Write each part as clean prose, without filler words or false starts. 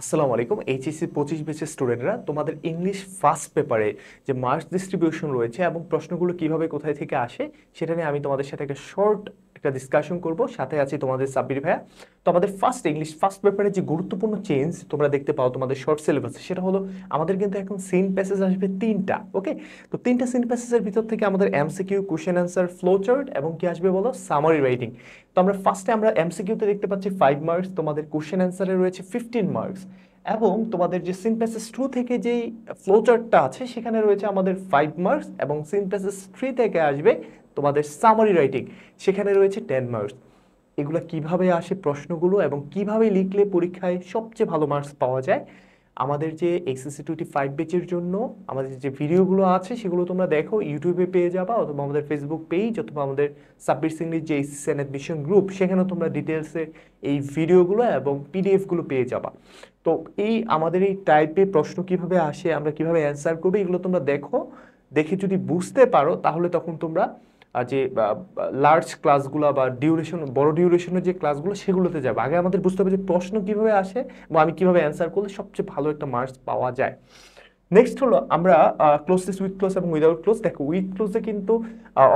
আসসালামু আলাইকুম। এইচএসসি 25 ব্যাচের স্টুডেন্টরা তোমাদের ইংলিশ ফার্স্ট পেপারে যে মার্কস ডিস্ট্রিবিউশন রয়েছে এবং প্রশ্নগুলো কিভাবে কোথায় থেকে আসে সেটা নিয়ে আমি তোমাদের সাথে একটা শর্ট একটা ডিসকাশন করব। সাথে আছি তোমাদের সাব্বির ভাইয়া। তো আমাদের ইংলিশ ফার্স্ট পেপারে যে গুরুত্বপূর্ণ চেঞ্জ তোমরা দেখতে পাও তোমাদের শর্ট সিলেবাসে, সেটা হলো আমাদের কিন্তু এখন সিন প্যাসেজ আসবে 3টা। ওকে, তো 3টা সিন প্যাসেজের ভিতর থেকে আমাদের MCQ, question answer, flow chart এবং কি আসবে বলো, সামারি রাইটিং। তো আমরা এমসিকিউতে দেখতে পাচ্ছি 5 মার্কস, তোমাদের কোশ্চেন অ্যান্সারে রয়েছে 15 মার্কস এবং তোমাদের যে সিনথেসিস 2 থেকে যেই ফ্লোচার্টটা আছে সেখানে রয়েছে আমাদের 5 মার্কস এবং সিনথেসিস 3 থেকে আসবে তোমাদের সামারি রাইটিং, সেখানে রয়েছে 10 মার্কস। এগুলো কিভাবে আসে প্রশ্নগুলো এবং কিভাবে লিখলে পরীক্ষায় সবচেয়ে ভালো মার্কস পাওয়া যায়, আমাদের যে এসএসসি 25 ব্যাচের জন্য আমাদের যে ভিডিওগুলো আছে সেগুলো তোমরা দেখো, ইউটিউবে পেয়ে যাবা অথবা আমাদের ফেসবুক পেজ অথবা আমাদের সাব্বির সিংলিশ যে এসএসসি অ্যাডমিশন গ্রুপ, সেখানেও তোমরা ডিটেলসে এই ভিডিওগুলো এবং পিডিএফগুলো পেয়ে যাবা। তো আমাদের এই টাইপে প্রশ্ন কিভাবে আসে, আমরা কিভাবে অ্যান্সার করবো, এগুলো তোমরা দেখো। দেখে যদি বুঝতে পারো তাহলে তখন তোমরা যে লার্জ ক্লাসগুলো বা বড় ডিউরেশনের যে ক্লাসগুলো সেগুলোতে যাবে। আগে আমাদের বুঝতে হবে যে প্রশ্ন কিভাবে আসে বা আমি কিভাবে অ্যান্সার করলে সবচেয়ে ভালো একটা মার্কস পাওয়া যায়। নেক্সট হলো আমরা ক্লোজেস, উইথ ক্লোজ এবং উইদাউট ক্লোজ। দেখো, উইথ ক্লোজে কিন্তু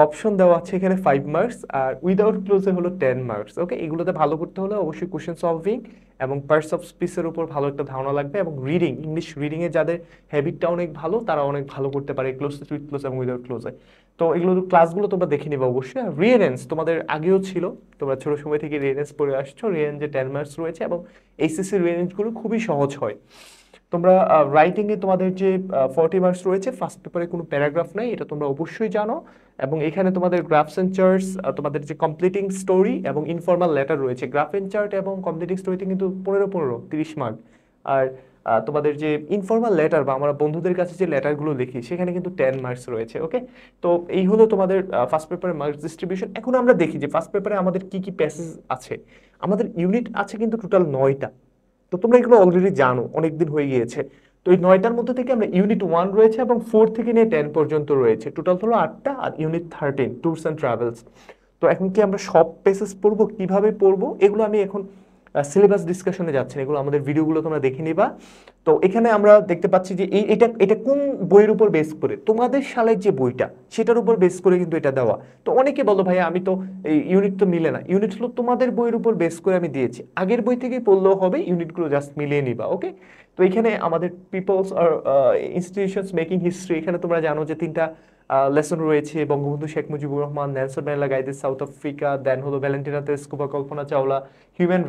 অপশন দেওয়া আছে এখানে 5 মার্কস, আর উইদাউট ক্লোজে হলো 10 মার্কস। ওকে, এগুলোতে ভালো করতে হলে অবশ্যই কোশ্চেন সলভিং এবং পার্টস অফ স্পিচের উপর ভালো একটা ধারণা লাগবে এবং রিডিং, ইংলিশ রিডিংয়ে যাদের হ্যাবিটটা অনেক ভালো তারা অনেক ভালো করতে পারে ক্লোজেস, উইথ ক্লোজ এবং উইদাউট ক্লোজে। তো এগুলো ক্লাসগুলো তোমরা দেখে নিবে অবশ্যই। আর রিয়েরেন্স তোমাদের আগেও ছিল, তোমরা ছোট সময় থেকে রিয়েরেন্স পড়ে আসছো। রিয়েরেন্সে 10 মার্কস রয়েছে এবং এইচএসসি রিয়েরেন্সগুলো খুবই সহজ হয়। তোমরা রাইটিংয়ে তোমাদের যে 40 মার্কস রয়েছে, ফার্স্ট পেপারে কোনো প্যারাগ্রাফ নাই, এটা তোমরা অবশ্যই জানো। এবং এখানে তোমাদের গ্রাফস অ্যান্ড চার্টস, তোমাদের যে কমপ্লিটিং স্টোরি এবং ইনফর্মাল লেটার রয়েছে, গ্রাফ অ্যান্ড চার্ট এবং কমপ্লিটিং স্টোরিতে কিন্তু 15 30 মার্ক। আর তোমাদের যে ইনফর্মাল লেটার বা আমরা বন্ধুদের কাছে যে লেটারগুলো লিখি সেখানে কিন্তু 10 মার্কস রয়েছে। ওকে, তো এই হলো তোমাদের ফার্স্ট পেপারের মার্কস ডিস্ট্রিবিউশন। এখন আমরা দেখি যে ফার্স্ট পেপারে আমাদের কি কি প্যাসেজ আছে। আমাদের ইউনিট আছে কিন্তু টোটাল 9টা। তো তোমরা এগুলো অলরেডি জানো, অনেকদিন হয়ে গিয়েছে। তো এই 9টার মধ্যে থেকে আমরা ইউনিট 1 রয়েছে এবং 4 থেকে নিয়ে 10 পর্যন্ত রয়েছে, টোটাল হলো 8টা। আর ইউনিট 13 ট্যুরস অ্যান্ড ট্রাভেলস। তো এখন কি আমরা সব পেসেস পড়বো, কিভাবে পড়বো, এগুলো আমি এখন সিলেবাস ডিসকাশনে যাচ্ছি না, এগুলো আমাদের ভিডিওগুলো তোমরা দেখে নিবা। তো এখানে আমরা দেখতে পাচ্ছি যে এটা এটা কোন বইয়ের উপর বেস করে, তোমাদের সালের যে বইটা সেটার উপর বেস করে কিন্তু এটা দেওয়া। তো অনেকে বলো ভাইয়া আমি তো এই ইউনিট তো মিলে না, ইউনিট হলো তোমাদের বইয়ের উপর বেস করে আমি দিয়েছি, আগের বই থেকে পড়লেও হবে, ইউনিটগুলো জাস্ট মিলিয়ে নিবা। ওকে, তো এখানে আমাদের পিপলস আর ইনস্টিটিউশনস মেকিং হিস্ট্রি, এখানে তোমরা জানো যে 3টা লেসন রয়েছে, Bangabandhu Sheikh Mujibur Rahman, Nelson Mandela guided South Africa, then হলো Valentina Tereshkova, Kalpana Chawla, human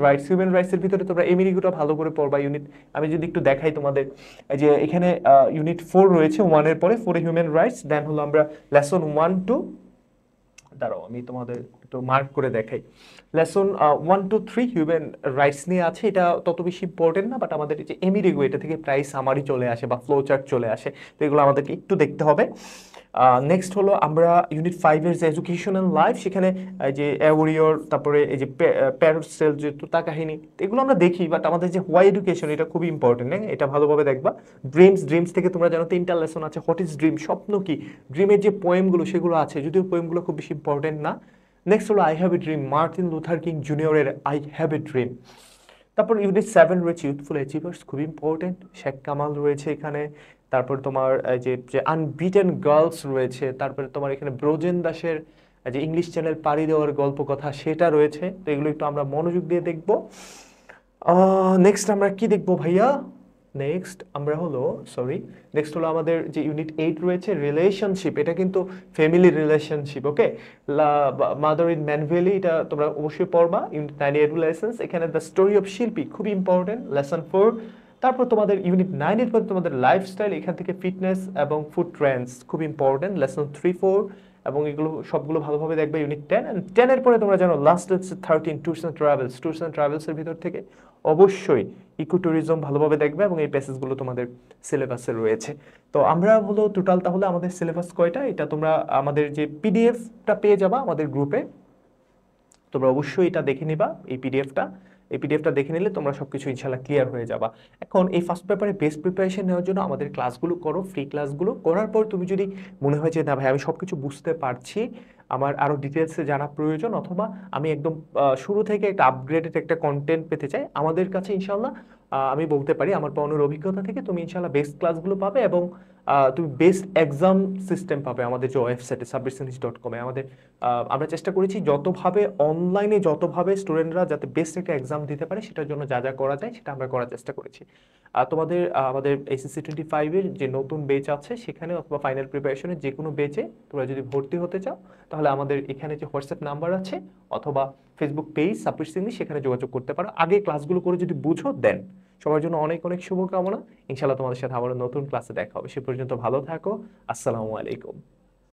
রাইটসের ভিতরে তোমরা এমিরিগুটা ভালো করে পড়বা। ইউনিট আমি যদি একটু দেখাই তোমাদের, এই যে এখানে ইউনিট 4 রয়েছে, 1 এর পরে 4 হিউম্যান রাইটস, দেন হলো আমরা লেসন 1 2, দাঁড়াও আমি তোমাদের একটু মার্ক করে দেখাই। লেসন 1 2 3 হিউম্যান রাইটস নিয়ে আছে, এটা তত বেশি ইম্পর্টেন্ট না, বাট আমাদের যে এমিরিগো এটা থেকে প্রায় সামারি চলে আসে বা ফ্লো চার্ট চলে আসে, তো এগুলো আমাদেরকে একটু দেখতে হবে। নেক্সট হলো আমরা ইউনিট 5 এর যে এডুকেশনাল লাইফ, সেখানে যে অ্যাওরিয়র, তারপরে এই যে প্যারোসেল যে তোতা কাহিনী, এগুলো আমরা দেখি, বাট আমাদের যে হোয়াই এডুকেশন এটা খুবই ইম্পর্টেন্ট, এটা ভালোভাবে দেখবা। ড্রিমস থেকে তোমরা জানো 3টা লেসন আছে, হোয়াট ইজ ড্রিম, স্বপ্ন কি, ড্রিমের যে পোয়েমগুলো সেগুলো আছে, যদিও পোয়েমগুলো খুব বেশি ইম্পর্টেন্ট না। নেক্সট হলো I have a dream, Martin Luther King জুনিয়রের আই হ্যাভ এ ড্রিম। তারপর ইউনিট 7 রয়েছে ইউথফুল অ্যাচিভার্স, খুবই ইম্পর্টেন্ট, শেখ কামাল রয়েছে এখানে। তারপর তোমার যে যে আনবিটেন গার্লস রয়েছে, তারপরে তোমার এখানে ব্রোজেন দাসের যে ইংলিশ চ্যানেল পাড়ি দেওয়ার গল্প কথা সেটা রয়েছে। তো এগুলো একটু আমরা মনোযোগ দিয়ে দেখবো। নেক্সট আমরা কি দেখবো ভাইয়া, নেক্সট হলো আমাদের যে ইউনিট 8 রয়েছে রিলেশনশিপ, এটা কিন্তু family relationship. Okay, mother in Mannville, এটা তোমরা অবশ্যই পড়বা। ইউনিট 9 এডুলেসেন্স, এখানে দ্য স্টোরি অফ শিল্পী খুবই ইম্পর্টেন্ট, লেসন 4। তারপর তোমাদের ইউনিট 9 এর পর তোমাদের লাইফস্টাইল, এখান থেকে ফিটনেস এবং ফুড ট্রেন্ডস খুব ইম্পর্টেন্ট, লেসন 3 4 এবং এগুলো সবগুলো ভালোভাবে দেখবে। ইউনিট 10 এন্ড 10 এর পরে তোমরা জানো লাস্ট হচ্ছে 13 ট্যুরস অ্যান্ড ট্রাভেলসের ভিতর থেকে অবশ্যই ইকো ট্যুরিজম ভালোভাবে দেখবে এবং এই প্যাসেজগুলো তোমাদের সিলেবাসে রয়েছে। তো আমরা হলো টোটাল তাহলে আমাদের সিলেবাস কয়টা, এটা তোমরা আমাদের যে পিডিএফটা পেয়ে যাবা আমাদের গ্রুপে, তোমরা অবশ্যই এটা দেখে নিবা। এই পিডিএফটা দেখে নিলে তোমরা সবকিছু ইনশাল্লাহ ক্লিয়ার হয়ে যাবা। এখন এই ফার্স্ট পেপারে বেস্ট প্রিপারেশন নেওয়ার জন্য আমাদের ক্লাসগুলো করো, ফ্রি ক্লাসগুলো করার পর তুমি যদি মনে হয় যে না ভাই আমি সবকিছু বুঝতে পারছি, আমার আরো ডিটেলসে জানা প্রয়োজন, অথবা আমি একদম শুরু থেকে একটা আপগ্রেডেড একটা কন্টেন্ট পেতে চাই, আমাদের কাছে ইনশাল্লাহ আমি বলতে পারি আমার পাওনার অভিজ্ঞতা থেকে তুমি ইনশাল্লাহ বেস্ট ক্লাসগুলো পাবে, এবং তুমি বেস্ট এক্সাম সিস্টেম পাবে আমাদের যে ওয়েবসাইটে sabristunis.com-এ। আমরা চেষ্টা করেছি যতভাবে অনলাইনে যতভাবে স্টুডেন্টরা যাতে বেস্ট একটা এক্সাম দিতে পারে সেটার জন্য যা যা করা যায় সেটা আমরা করার চেষ্টা করেছি। তোমাদের আমাদের SSC 25-এর যে নতুন বেচ আছে সেখানে, অথবা ফাইনাল প্রিপারেশনের যে কোনো বেচে তোমরা যদি ভর্তি হতে চাও, তাহলে আমাদের এখানে যে হোয়াটসঅ্যাপ নাম্বার আছে অথবা ফেসবুক পেজ সাব্বির সিদ্দিকী, সেখানে যোগাযোগ করতে পারো। আগে ক্লাসগুলো করে যদি বুঝো দেন। সবার জন্য অনেক অনেক শুভকামনা। ইনশাআল্লাহ তোমাদের সাথে আবার নতুন ক্লাসে দেখা হবে। সে পর্যন্ত ভালো থাকো। আসসালামু আলাইকুম।